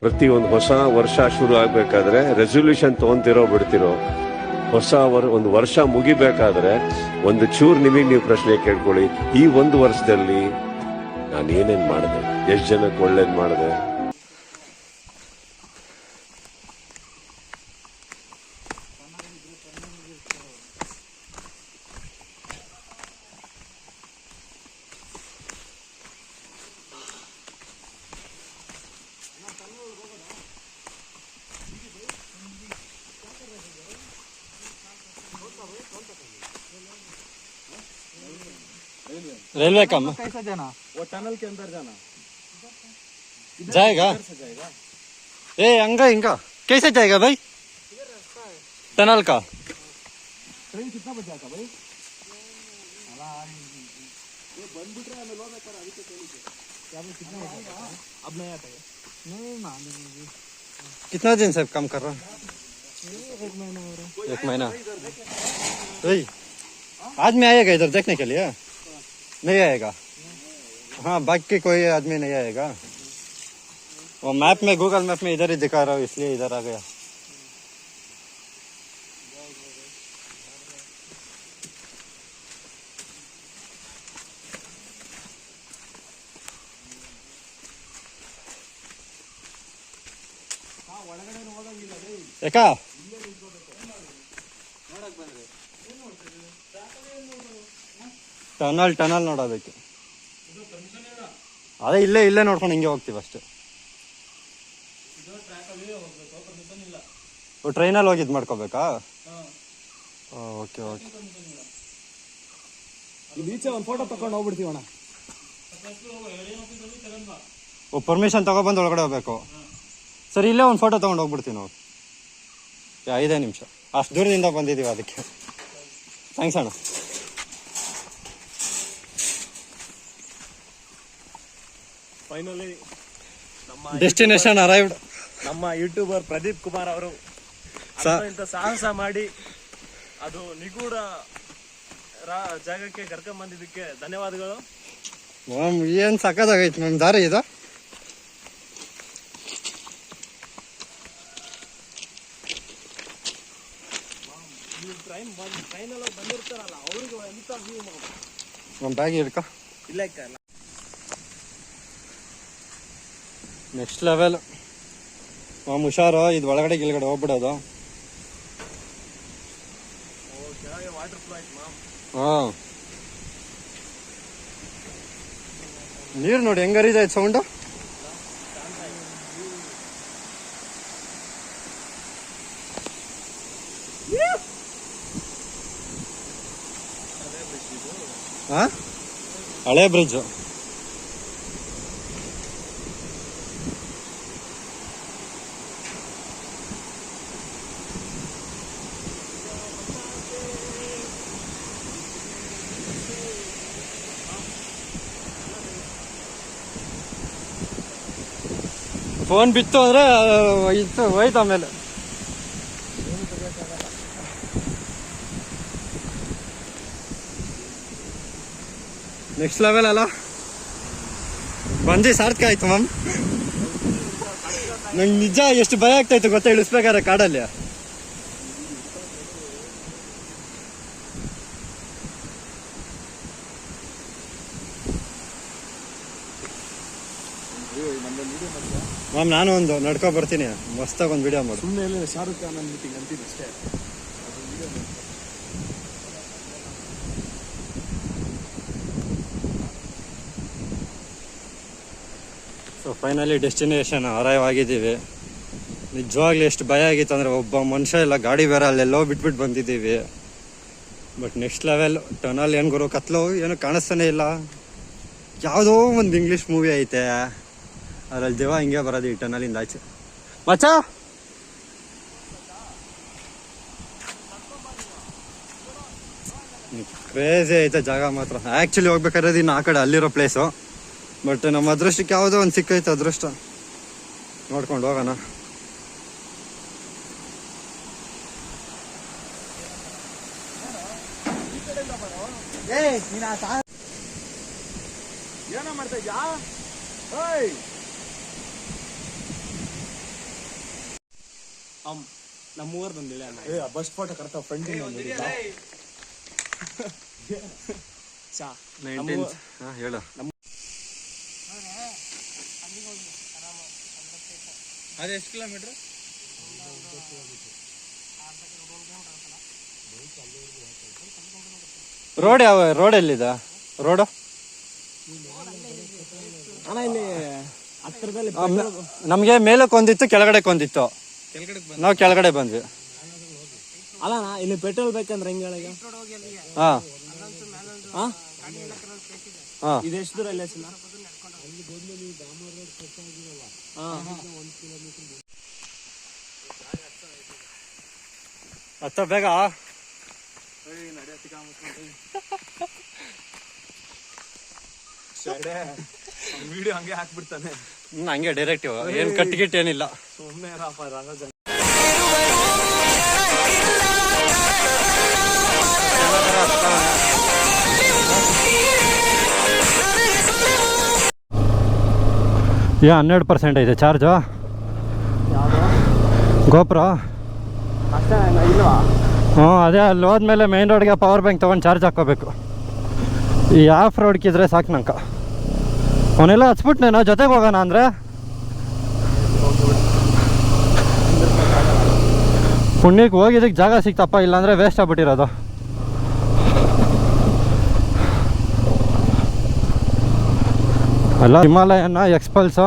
ಪ್ರತಿಯೊಂದು ಹೊಸ ವರ್ಷ ಶುರು ಆಗ್ಬೇಕಾದ್ರೆ ರೆಸೊಲ್ಯೂಷನ್ ತಗೊಂತಿರೋ ಬಿಡ್ತಿರೋ, ಹೊಸ ಒಂದು ವರ್ಷ ಮುಗಿಬೇಕಾದ್ರೆ ಒಂದು ಚೂರು ನಿಮಗೆ ನೀವು ಪ್ರಶ್ನೆ ಕೇಳ್ಕೊಳ್ಳಿ, ಈ ಒಂದು ವರ್ಷದಲ್ಲಿ ನಾನು ಏನೇನ್ ಮಾಡಿದೆ, ಎಷ್ಟು ಜನಕ್ಕೆ ಒಳ್ಳೇದ್ ಮಾಡಿದೆ. रेलवे काम कैसा जाना? वो टनल के अंदर जाना जाएगा। ए अंगा इंगा कैसे जाएगा भाई टनल का? ट्रेन कितना बजे आता भाई? ये बंद बिट रहा है, मैं लोग कर अभी तो क्या मैं कितना बजे अब नहीं आता है? नहीं मालूम मुझे। कितना दिन से काम कर रहा? 1 महीना हो रहा है। 1 महीना। भाई आज में आएगा इधर देखने के लिए? नहीं आएगा। हाँ बाकी कोई आदमी नहीं आएगा। वो मैप में, गूगल मैप में इधर ही दिखा रहा हूँ, इसलिए इधर आ गया। ಯಾಕಾ ಟನಲ್ ನೋಡೋದಕ್ಕೆ ಅದೇ ಇಲ್ಲೇ ನೋಡ್ಕೊಂಡು ಹಿಂಗೆ ಹೋಗ್ತೀವಿ ಅಷ್ಟೇ. ಟ್ರೈನಲ್ಲಿ ಹೋಗಿ ಇದು ಮಾಡ್ಕೋಬೇಕಾ? Okay okay. ಈಚೆ ಒಂದು ಫೋಟೋ ತಗೊಂಡು ಹೋಗ್ಬಿಡ್ತೀವಣ್ಣ. ಪರ್ಮಿಷನ್ ತಗೊಬಂದು ಒಳಗಡೆ ಹೋಗ್ಬೇಕು. ಸರಿ ಇಲ್ಲೇ ಒಂದು ಫೋಟೋ ತಗೊಂಡು ಹೋಗ್ಬಿಡ್ತೀವಿ ನಾವು. 5 ನಿಮಿಷ ಅಷ್ಟು ದೂರದಿಂದ ಬಂದಿದ್ದೀವಿ ಅದಕ್ಕೆ. ಥ್ಯಾಂಕ್ಸ್ ಅಣ್ಣ. Finally destination arrived. ನಮ್ಮ ಯೂಟ್ಯೂಬರ್ ಪ್ರದೀಪ್ ಕುಮಾರ್ ಅವರು ಇಂಥ ಸಾಹಸ ಮಾಡಿ ಅದು ನಿಗೂಢ ಜಾಗಕ್ಕೆ ಕರ್ಕೊಂಡ್ ಬಂದಿದ್ದಕ್ಕೆ ಧನ್ಯವಾದಗಳು. ಏನ್ ಸಕ್ಕತ್ತಾಗೈತಿ ಮ್ಯಾಮ್ ದಾರಿ ಇದು. ಟ್ರೈನಲ್ಲಿ ಬಂದಿರ್ತಾರಲ್ಲ ಅವ್ರಿಗೆ ಎಂತ ವ್ಯೂ. ನಮ್ಮ ಬ್ಯಾಗ್ ಹಿಡ್ಕ. ಇಲ್ಲ ನೆಕ್ಸ್ಟ್ ಲೆವೆಲ್. ಹುಷಾರು, ಇದು ಒಳಗಡೆ ಗಿಲ್ಗಡೆ ಹೋಗ್ಬಿಡೋದು. ವಾಟರ್ ಫ್ಲೋ ಆಯ್ತು ಮಾಮ್. ಹಾಂ ನೀರು ನೋಡಿ ಹೆಂಗರಿದೆ ಸೌಂಡು. ಹಾಂ ಹಳೆ ಬ್ರಿಡ್ಜು. ಫೋನ್ ಬಿತ್ತು ಅಂದ್ರೆ ಹೋಯ್ತು ಆಮೇಲೆ. ನೆಕ್ಸ್ಟ್ ಲೆವೆಲ್ ಅಲ್ಲ, ಬಂದು ಸಾರ್ಥಕ ಆಯ್ತು ಮ್ಯಾಮ್. ನಂಗೆ ನಿಜ ಎಷ್ಟು ಭಯ ಆಗ್ತಾ ಇತ್ತು ಗೊತ್ತಾ ಇಳಿಸ್ಬೇಕಾದ್ರೆ ಕಾಡಲ್ಲಿ. ಮ್ಯಾಮ್ ನಾನು ಒಂದು ನಡ್ಕೊ ಬರ್ತೀನಿ, ಮಸ್ತಾಗಿ ಒಂದು ವಿಡಿಯೋ ಮಾಡಿ. ಸುಮ್ಮನೆ ಶಾರುಖ್ ಖಾನ್ ಮೀಟಿಂಗ್ ಅಂತೀನಿ ಅಷ್ಟೇ. ಸೊ ಫೈನಲಿ ಡೆಸ್ಟಿನೇಷನ್ ಅರೈವ್ ಆಗಿದ್ದೀವಿ. ನಿಜವಾಗ್ಲೂ ಎಷ್ಟು ಭಯ ಆಗಿತ್ತು ಅಂದರೆ, ಒಬ್ಬ ಮನುಷ್ಯ ಇಲ್ಲ, ಗಾಡಿ ಬೇರೆ ಅಲ್ಲೆಲ್ಲೋ ಬಿಟ್ಬಿಟ್ಟು ಬಂದಿದ್ದೀವಿ. But next level. ಟನಲ್ ಏನು ಗುರು ಕತ್ಲು ಏನು ಕಾಣಿಸ್ತಾನೆ ಇಲ್ಲ. ಯಾವುದೋ ಒಂದು ಇಂಗ್ಲೀಷ್ ಮೂವಿ ಐತೆ ಅದ್ರಲ್ಲಿ ದೇವ ಹಿಂಗೆ ಬರೋದು ಈ ಟನಲಿಂದ ಆಚೆ. ಮಚ್ಚ ಕ್ರೇಜಿ ಐತೆ ಜಾಗ ಮಾತ್ರ. ಆ್ಯಕ್ಚುಲಿ ಹೋಗ್ಬೇಕಾದ್ರೆ ಇನ್ನು ಆ ಕಡೆ ಅಲ್ಲಿರೋ ಪ್ಲೇಸು, ಬಟ್ ನಮ್ಮ ಅದೃಷ್ಟಕ್ಕೆ ಯಾವುದೋ ಒಂದು ಸಿಕ್ಕೈತೆ ಅದೃಷ್ಟ, ನೋಡ್ಕೊಂಡು ಹೋಗೋಣ. ಏನೋ ಮಾಡ್ತಾ ಇದ್ಯಾ? ನಮ್ಮೂರ್ ಬಂದಿಲ್ಲ ಬಸ್ ಫೋಟೋ ಕರೆಕ್ಟ್ ಫ್ರಂಟ್ ಹೇಳು. ಅದು ಎಷ್ಟು ಕಿಲೋಮೀಟರ್? ರೋಡ್ ರೋಡ್ ಎಲ್ಲಿದೆ ರೋಡು? ಅಣ್ಣ ಇಲ್ಲಿ ಹತ್ತಿರದಲ್ಲಿ ನಮಗೆ ಮೇಲಕ್ಕೆ ಒಂದಿತ್ತು, ಕೆಳಗಡೆ ಒಂದಿತ್ತು. ನಾವು ಕೆಳಗಡೆ ಬಂದ್ವಿ. ಅಲ್ಲ ಇಲ್ಲಿ ಪೆಟ್ರೋಲ್ ಬೇಕಂದ್ರೆ ಹೆಂಗೆ ಹೇಳ? ಹಾಂ ಹಾಂ. ಇದು ಎಷ್ಟು ದೂರ ಇಲ್ಲ? ಹತ್ತ ಬೇಗ ವಿಡಿಯೋ ಹಂಗೆ ಹಾಕ್ಬಿಡ್ತಾನೆ. ಹಂಗೆ ಡೈರೆಕ್ಟಿವ್, ಏನು ಕಟ್ಟಿಗಿಟ್ಟು ಏನಿಲ್ಲ. ಸುಮ್ಮನೆ ಯಾ 12% ಐತೆ ಚಾರ್ಜು ಗೋಪುರ. ಇಲ್ವಾ? ಹ್ಞೂ ಅದೇ ಅಲ್ಲಿ ಹೋದ್ಮೇಲೆ ಮೇನ್ ರೋಡ್ಗೆ ಪವರ್ ಬ್ಯಾಂಕ್ ತೊಗೊಂಡು ಚಾರ್ಜ್ ಹಾಕ್ಕೋಬೇಕು. ಈ ಆಫ್ ರೋಡ್ಗಿದ್ರೆ ಸಾಕು ನಂಗೆ. ಅವನೆಲ್ಲ ಹಚ್ಬಿಟ್ನೆ, ನಾವು ಜೊತೆಗೆ ಹೋಗೋಣ ಅಂದರೆ ಪುಣ್ಯಕ್ಕೆ ಹೋಗಿದ್ದಕ್ಕೆ ಜಾಗ ಸಿಕ್ತಪ್ಪ, ಇಲ್ಲಾಂದರೆ ವೇಸ್ಟ್ ಆಗ್ಬಿಟ್ಟಿರೋದು. ಅಲ್ಲ ಹಿಮಾಲಯನ ಎಕ್ಸ್ಪಲ್ಸು,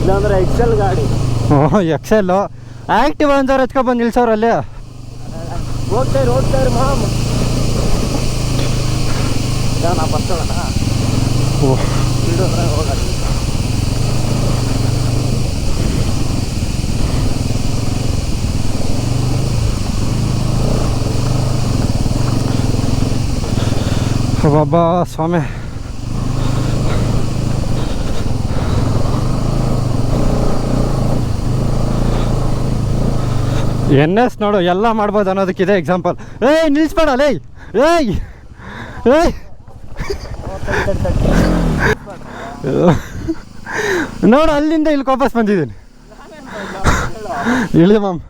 ಇಲ್ಲಾಂದ್ರೆ ಎಕ್ಸೆಲ್ ಗಾಡಿ. ಹ್ಞೂ ಎಕ್ಸೆಲ್ಲು ಆ್ಯಕ್ಟಿವ್ ಅಂದವ್ರು ಎತ್ಕೊಬಂದು ನಿಲ್ಸೋರಲ್ಲಿ. ಹೋಗ್ತಾರೆ ಮಾಮ್. ನಾ ಬರ್ತಾವಣ್ಣ ಹೋಗೋಣ. ಬಾಬಾ ಸ್ವಾಮಿ, NS ನೋಡು ಎಲ್ಲ ಮಾಡ್ಬೋದು ಅನ್ನೋದಕ್ಕಿದೆ ಎಕ್ಸಾಂಪಲ್. ಏಯ್ ನಿಲ್ಸ್ಬೇಡ ಲೇ, ಏಯ್ ಏಯ್ ನೋಡು ಅಲ್ಲಿಂದ ಇಲ್ಲಿ ವಾಪಸ್ ಬಂದಿದ್ದೀನಿ. ಇಳಿದು ಮಾಮ್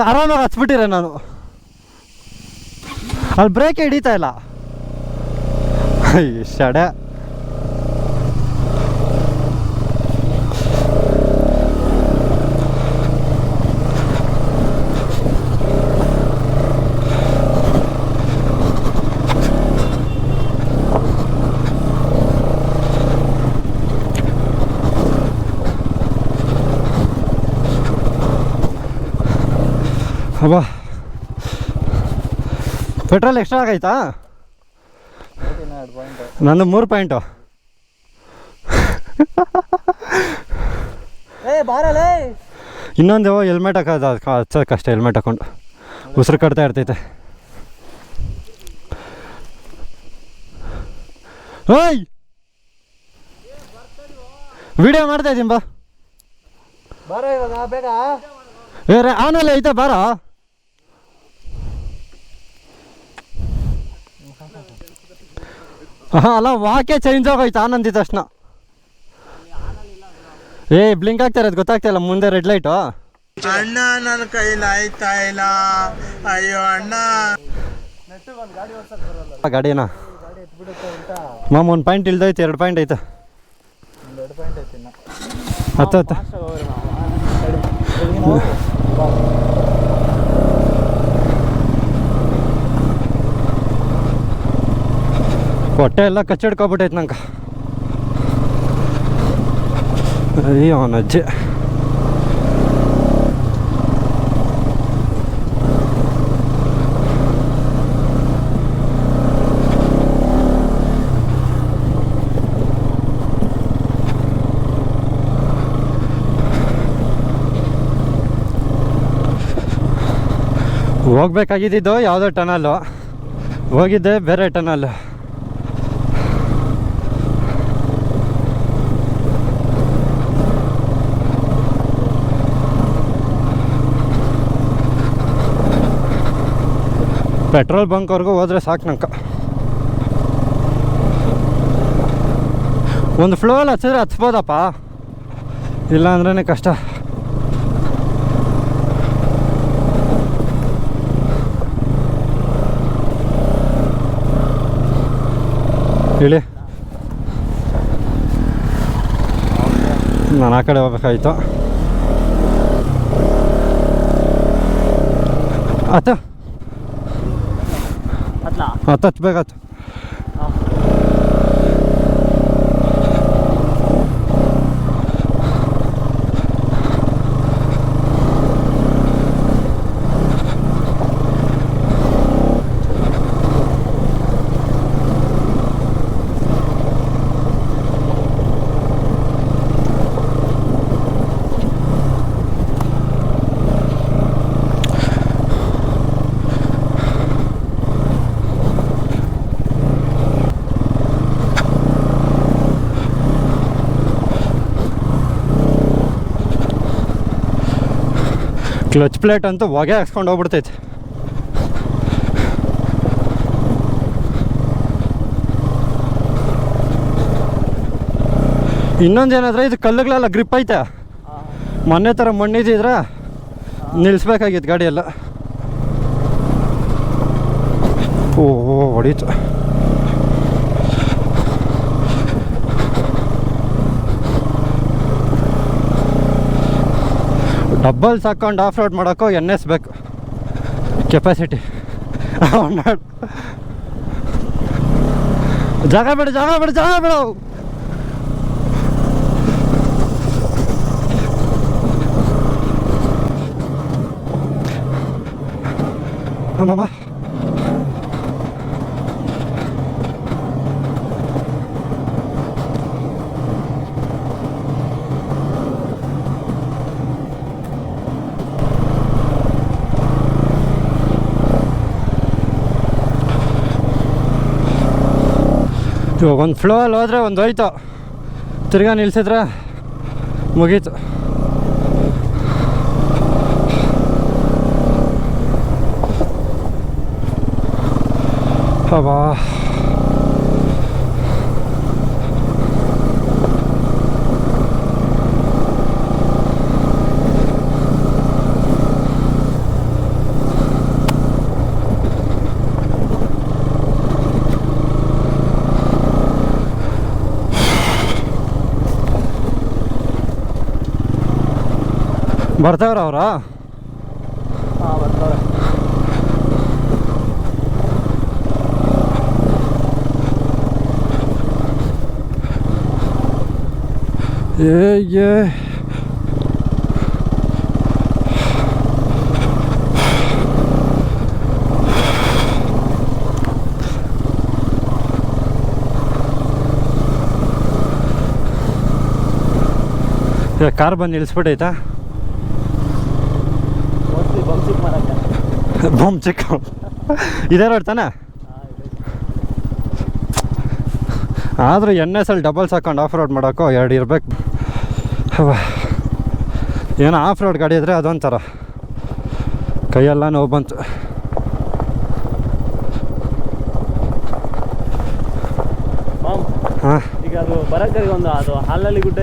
ಆರಾಮಾಗಿ ಹಚ್ಬಿಟ್ಟಿರ ನಾನು. ಅಲ್ಲಿ ಬ್ರೇಕ್ ಹಿಡಿತಾ ಇಲ್ಲ. ಶಡೆ ಅಬ್ಬಾ. ಪೆಟ್ರೋಲ್ ಎಕ್ಸ್ಟ್ರಾ ಆಗೈತಾ? ನಂದು 3 ಪಾಯಿಂಟು. ಇನ್ನೊಂದು ಹೆಲ್ಮೆಟ್ ಹಾಕೋದು, ಹಚ್ಚೋಕ್ಕಷ್ಟೇ ಹೆಲ್ಮೆಟ್ ಹಾಕೊಂಡು ಉಸಿರು ಕಟ್ತಾ ಇರ್ತೈತೆ. ಓಯ್ ವಿಡಿಯೋ ಮಾಡ್ತಾ ಇದ್ದೀನಿ ಬಾ. ಬೇಗ ಆಮೇಲೆ ಐತೆ ಬಾರ. ಹಾಂ ಅಲ್ಲ ವಾಕೆ ಚೇಂಜ್ ಆಗೋಯ್ತು ಆನಂದಿದ ತಕ್ಷಣ. ಬ್ಲಿಂಕ್ ಆಗ್ತಾ ಇರೋದು ಗೊತ್ತಾಗ್ತಾ ಇಲ್ಲ, ಮುಂದೆ ರೆಡ್ ಲೈಟು. ಅಣ್ಣ ನನ್ನ ಕೈಲಿ ಆಯ್ತಾ ಇಲ್ಲ, ಅಯ್ಯೋ ಅಣ್ಣ. ಗಾಡಿನ ಮಾಮ್ 1 ಪಾಯಿಂಟ್ ಇಲ್ದೈತೆ, 2 ಪಾಯಿಂಟ್ ಐತೆ. 10 ಹೊಟ್ಟೆ ಎಲ್ಲ ಕಚ್ಚಿಡ್ಕೊಬಿಟ್ಟೈತೆ ನಂಗೆ. ಅಯ್ಯೋ ಅವನಜ್ಜಿ. ಹೋಗ್ಬೇಕಾಗಿದ್ದು ಯಾವುದೋ ಟನಲ್ಲು, ಹೋಗಿದ್ದೆ ಬೇರೆ ಟನಲ್. ಪೆಟ್ರೋಲ್ ಬಂಕ್ವರೆಗೂ ಹೋದರೆ ಸಾಕು ನಂಗೆ. ಒಂದು ಫ್ಲೋಲ್ಲಿ ಹಚ್ಚಿದ್ರೆ ಹಚ್ಬೋದಪ್ಪ, ಇಲ್ಲ ಅಂದ್ರೇ ಕಷ್ಟ. ಹೇಳಿ, ನಾನು ಆ ಕಡೆ ಹೋಗ್ಬೇಕಾಯ್ತು. ಹತ್ಬೇಕಾಯ್ತು. ಕ್ಲಚ್ ಪ್ಲೇಟ್ ಅಂತೂ ಹೊಗೆ ಹಾಕ್ಸ್ಕೊಂಡು ಹೋಗ್ಬಿಡ್ತೈತೆ. ಇನ್ನೊಂದೇನಾದ್ರೆ ಇದು ಕಲ್ಲುಗಳೆಲ್ಲ ಗ್ರಿಪ್ ಐತೆ, ಮೊನ್ನೆ ಥರ ಮಣ್ಣಿದ್ರೆ ನಿಲ್ಲಿಸ್ಬೇಕಾಗಿತ್ತು ಗಾಡಿ ಎಲ್ಲ. ಓ ಹೊಡೀತು. ಡಬ್ಬಲ್ಸ್ ಹಾಕೊಂಡು ಆಫ್ ರೋಡ್ ಮಾಡೋಕ್ಕೂ NS ಬೇಕು ಕೆಪಾಸಿಟಿ. ಜಾಗ ಬೇಡ ಜಾಗ ಬೇಡ ಜಾಗ ಬೇಡ. ಅಮ್ಮಮ್ಮ ಇವಾಗ ಒಂದು ಫ್ಲೋಲ್ಲಿ ಹೋದರೆ ಒಂದು ಹೋಯ್ತು, ತಿರ್ಗಾ ನಿಲ್ಸಿದ್ರೆ ಮುಗೀತು. ಅಬ್ಬಾ ಬರ್ತಾವ್ರ ಅವರಾ? ಬರ್ತಾರೆ. ಕಾರ್ ಬಂದು ನಿಲ್ಲಿಸ್ಬಿಟ್ಟೈತಾ? ಬೊಂಬ್ ಚಿಕ್ಕ ಇದೇ ರೋಡ್ ತಾನೆ? ಆದರೂ NS ಅಲ್ಲಿ ಡಬಲ್ಸ್ ಹಾಕೊಂಡು ಆಫ್ ರೋಡ್ ಮಾಡೋಕ್ಕೋ ಎರಡು ಇರಬೇಕು. ಏನೋ ಆಫ್ ರೋಡ್ ಗಾಡಿ ಇದ್ದರೆ ಅದೊಂಥರ ಕೈಯೆಲ್ಲ ನೋವು ಬಂತು. ಈಗ ಅದು ಬರೋಕ್ಕೆ ಒಂದು ಅದು ಹಾಲಲ್ಲಿ ಗುಡ್ಡ